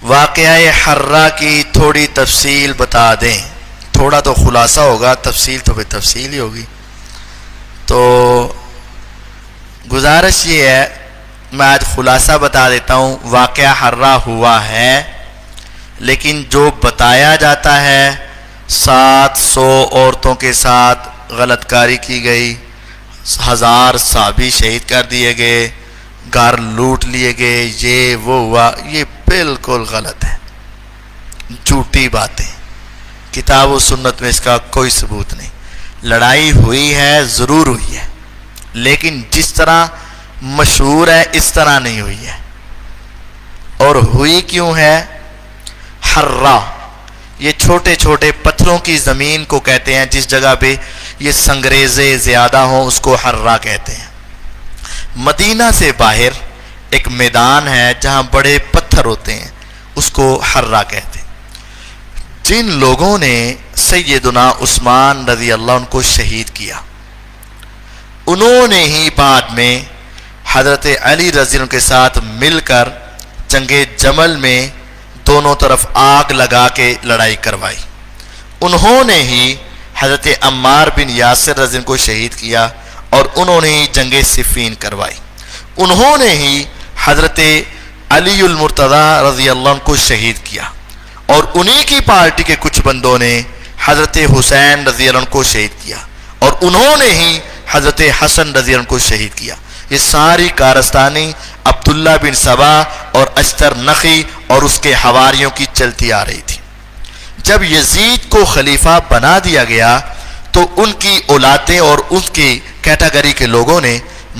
واقعہ حرہ کی تھوڑی تفصیل بتا دیں. تھوڑا تو خلاصہ ہوگا، تفصیل تو پھر تفصیل ہی ہوگی. تو گزارش یہ ہے، میں آج خلاصہ بتا دیتا ہوں. واقعہ حرہ ہوا ہے، لیکن جو بتایا جاتا ہے 700 عورتوں کے ساتھ غلط کاری کی گئی، 1000 صحابی شہید کر دیے گئے، گھر لوٹ لیے گئے، یہ وہ ہوا، یہ بالکل غلط ہے، جھوٹی باتیں. کتاب و سنت میں اس کا کوئی ثبوت نہیں. لڑائی ہوئی ہے، ضرور ہوئی ہے، لیکن جس طرح مشہور ہے اس طرح نہیں ہوئی ہے. اور ہوئی کیوں ہے؟ حرہ یہ چھوٹے چھوٹے پتھروں کی زمین کو کہتے ہیں، جس جگہ پہ یہ سنگریزے زیادہ ہوں اس کو حرہ کہتے ہیں. مدینہ سے باہر ایک میدان ہے جہاں بڑے پتھر ہوتے ہیں، اس کو حرہ کہتے ہیں. جن لوگوں نے سیدنا عثمان رضی اللہ عنہ کو شہید کیا، انہوں نے ہی بعد میں حضرت علی رضی اللہ عنہ کے ساتھ مل کر جنگ جمل میں دونوں طرف آگ لگا کے لڑائی کروائی. انہوں نے ہی حضرت عمار بن یاسر رضی اللہ عنہ کو شہید کیا، اور انہوں نے ہی جنگ صفین کروائی. انہوں نے ہی حضرت علی المرتضی رضی اللہ عنہ کو شہید کیا، اور انہی کی پارٹی کے کچھ بندوں نے حضرت حسین رضی اللہ عنہ کو شہید کیا، اور انہوں نے ہی حضرت حسن رضی اللہ عنہ کو شہید کیا. یہ ساری کارستانی عبداللہ بن سبا اور اشتر نخی اور اس کے حواریوں کی چلتی آ رہی تھی. جب یزید کو خلیفہ بنا دیا گیا تو ان کی اولادیں اور اس کی کیٹیگری کے لوگوں نے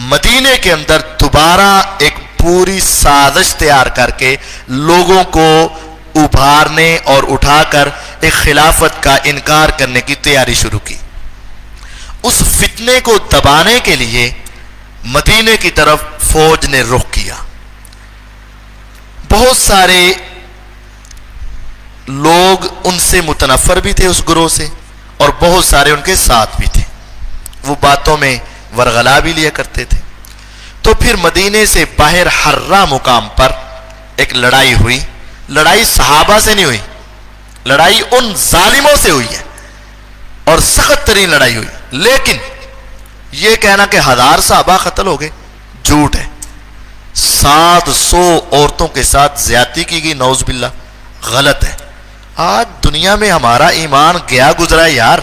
مدینے کے اندر دوبارہ ایک پوری سازش تیار کر کے لوگوں کو ابھارنے اور اٹھا کر ایک خلافت کا انکار کرنے کی تیاری شروع کی. اس فتنے کو دبانے کے لیے مدینے کی طرف فوج نے رخ کیا. بہت سارے لوگ ان سے متنفر بھی تھے، اس گروہ سے، اور بہت سارے ان کے ساتھ بھی تھے. وہ باتوں میں ورغلا بھی لیا کرتے تھے. تو پھر مدینے سے باہر حرہ مقام پر ایک لڑائی ہوئی. لڑائی صحابہ سے نہیں ہوئی، لڑائی ان ظالموں سے ہوئی ہے، اور سخت ترین لڑائی ہوئی. لیکن یہ کہنا کہ 1000 صحابہ قتل ہو گئے، جھوٹ ہے. 700 عورتوں کے ساتھ زیادتی کی گئی، نعوذ باللہ، غلط ہے. آج دنیا میں ہمارا ایمان گیا گزرا ہے یار.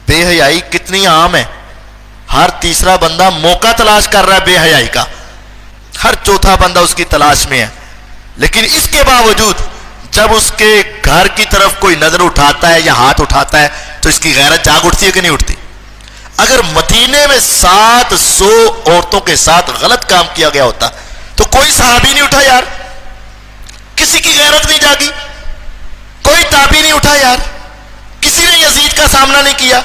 بے حیائی کتنی عام ہے، ہر تیسرا بندہ موقع تلاش کر رہا ہے بے حیائی کا، ہر چوتھا بندہ اس کی تلاش میں ہے. لیکن اس کے باوجود جب اس کے گھر کی طرف کوئی نظر اٹھاتا ہے یا ہاتھ اٹھاتا ہے تو اس کی غیرت جاگ اٹھتی ہے کہ نہیں اٹھتی؟ اگر مدینے میں 700 عورتوں کے ساتھ غلط کام کیا گیا ہوتا تو کوئی صحابی نہیں اٹھا یار، کسی کی غیرت نہیں جاگی، کوئی تابعی نہیں اٹھا یار، کسی نے یزید کا سامنا نہیں کیا.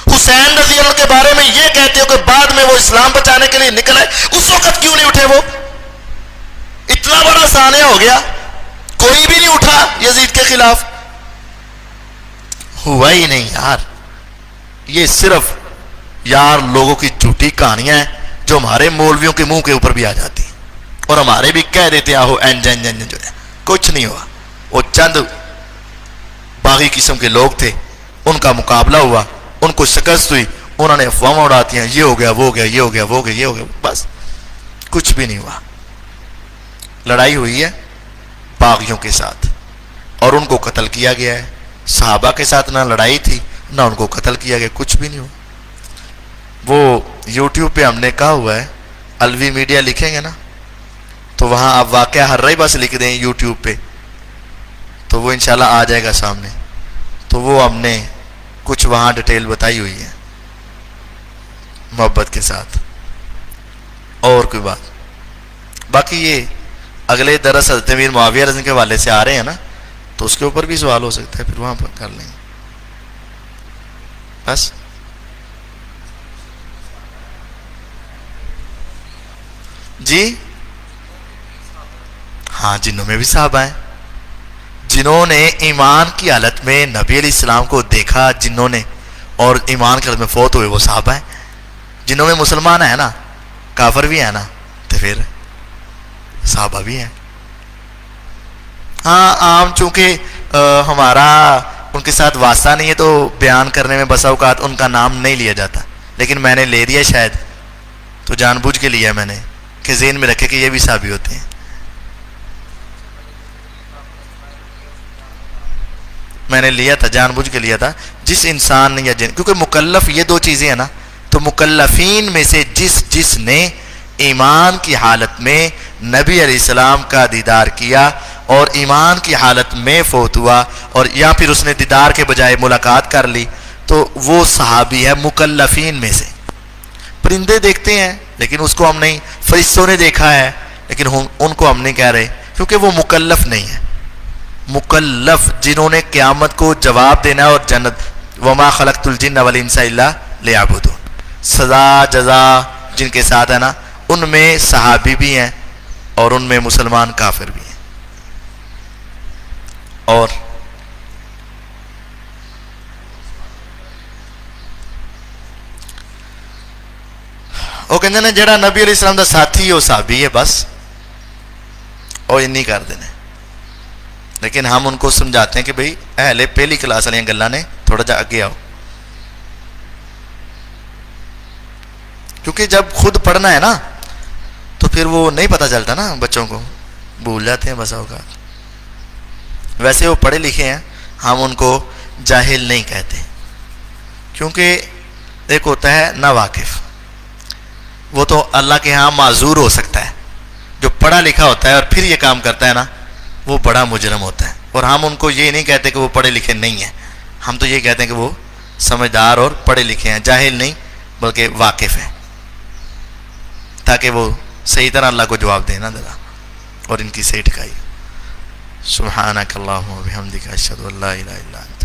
حسین رضی اللہ عنہ کے بارے میں یہ کہتے ہو کہ بعد میں وہ اسلام بچانے کے لیے نکل آئے، اس وقت کیوں نہیں اٹھے؟ وہ اتنا بڑا سانحہ ہو گیا، کوئی بھی نہیں اٹھا یزید کے خلاف. ہوا ہی نہیں یار. یہ صرف یار لوگوں کی جھوٹی کہانیاں ہیں جو ہمارے مولویوں کے منہ کے اوپر بھی آ جاتی ہیں، اور ہمارے بھی کہہ دیتے آہو انجن جو ہے. کچھ نہیں ہوا. وہ چند باغی قسم کے لوگ تھے، ان کا مقابلہ ہوا، ان کو شکست ہوئی، انہوں نے افواہیں اڑاتی ہیں، یہ ہو گیا وہ ہو گیا، یہ ہو گیا وہ ہو گیا، یہ ہو گیا، بس کچھ بھی نہیں ہوا. لڑائی ہوئی ہے باغیوں کے ساتھ اور ان کو قتل کیا گیا ہے. صحابہ کے ساتھ نہ لڑائی تھی نہ ان کو قتل کیا گیا، کچھ بھی نہیں ہوا. وہ یوٹیوب پہ ہم نے کہا ہوا ہے، الوی میڈیا لکھیں گے نا تو وہاں آپ واقعہ حرہ ہی بس لکھ دیں یوٹیوب پہ تو وہ انشاءاللہ آ جائے گا سامنے. تو وہ ہم نے کچھ وہاں ڈیٹیل بتائی ہوئی ہے محبت کے ساتھ. اور کوئی بات باقی یہ اگلے درس حضرت امیر معاویہ رضی کے حوالے سے آ رہے ہیں نا، تو اس کے اوپر بھی سوال ہو سکتا ہے، پھر وہاں پر کر لیں گے. بس جی ہاں، جنوں میں بھی صحابہ ہیں، جنہوں نے ایمان کی حالت میں نبی علیہ السلام کو دیکھا، جنہوں نے اور ایمان کی حالت میں فوت ہوئے، وہ صحابہ ہیں. جنہوں میں مسلمان ہیں نا، کافر بھی ہیں نا، تو پھر صحابہ بھی ہیں. ہاں عام چونکہ ہمارا ان کے ساتھ واسطہ نہیں ہے تو بیان کرنے میں بسا اوقات ان کا نام نہیں لیا جاتا، لیکن میں نے لے دیا شاید تو جان بوجھ کے لیا میں نے کہ ذہن میں رکھے کہ یہ بھی صحابی ہوتے ہیں. میں نے لیا تھا، جان بوجھ کے لیا تھا. جس انسان نے یا جن، کیونکہ مکلف یہ دو چیزیں ہیں نا، تو مکلفین میں سے جس نے ایمان کی حالت میں نبی علیہ السلام کا دیدار کیا اور ایمان کی حالت میں فوت ہوا، اور یا پھر اس نے دیدار کے بجائے ملاقات کر لی، تو وہ صحابی ہے مکلفین میں سے. پرندے دیکھتے ہیں لیکن اس کو ہم نہیں، فرشتوں نے دیکھا ہے لیکن ان کو ہم نہیں کہہ رہے، کیونکہ وہ مکلف نہیں ہے. مکلف جنہوں نے قیامت کو جواب دینا اور جنت، وما خلقت الجن والانس الا لیعبدون، سزا جزا جن کے ساتھ ہے نا، ان میں صحابی بھی ہیں اور ان میں مسلمان کافر بھی ہیں. اور وہ کہتے ہیں جڑا نبی علیہ السلام دا ساتھی ہے وہ صحابی ہے بس، اور نہیں کر دینے. لیکن ہم ان کو سمجھاتے ہیں کہ بھئی اہل پہلی کلاس والی گلاں نے، تھوڑا جا آگے آؤ. کیونکہ جب خود پڑھنا ہے نا تو پھر وہ نہیں پتہ چلتا نا، بچوں کو بھول جاتے ہیں بسا اوقات. ویسے وہ پڑھے لکھے ہیں، ہم ان کو جاہل نہیں کہتے، کیونکہ ایک ہوتا ہے نا واقف، وہ تو اللہ کے ہاں معذور ہو سکتا ہے. جو پڑھا لکھا ہوتا ہے اور پھر یہ کام کرتا ہے نا، وہ بڑا مجرم ہوتا ہے. اور ہم ان کو یہ نہیں کہتے کہ وہ پڑھے لکھے نہیں ہیں، ہم تو یہ کہتے ہیں کہ وہ سمجھدار اور پڑھے لکھے ہیں، جاہل نہیں بلکہ واقف ہیں، تاکہ وہ صحیح طرح اللہ کو جواب دے نا ذرا، اور ان کی صحیح ٹھکائی. سبحانک اللہم و بحمدک اشہد ان لا الہ الا انت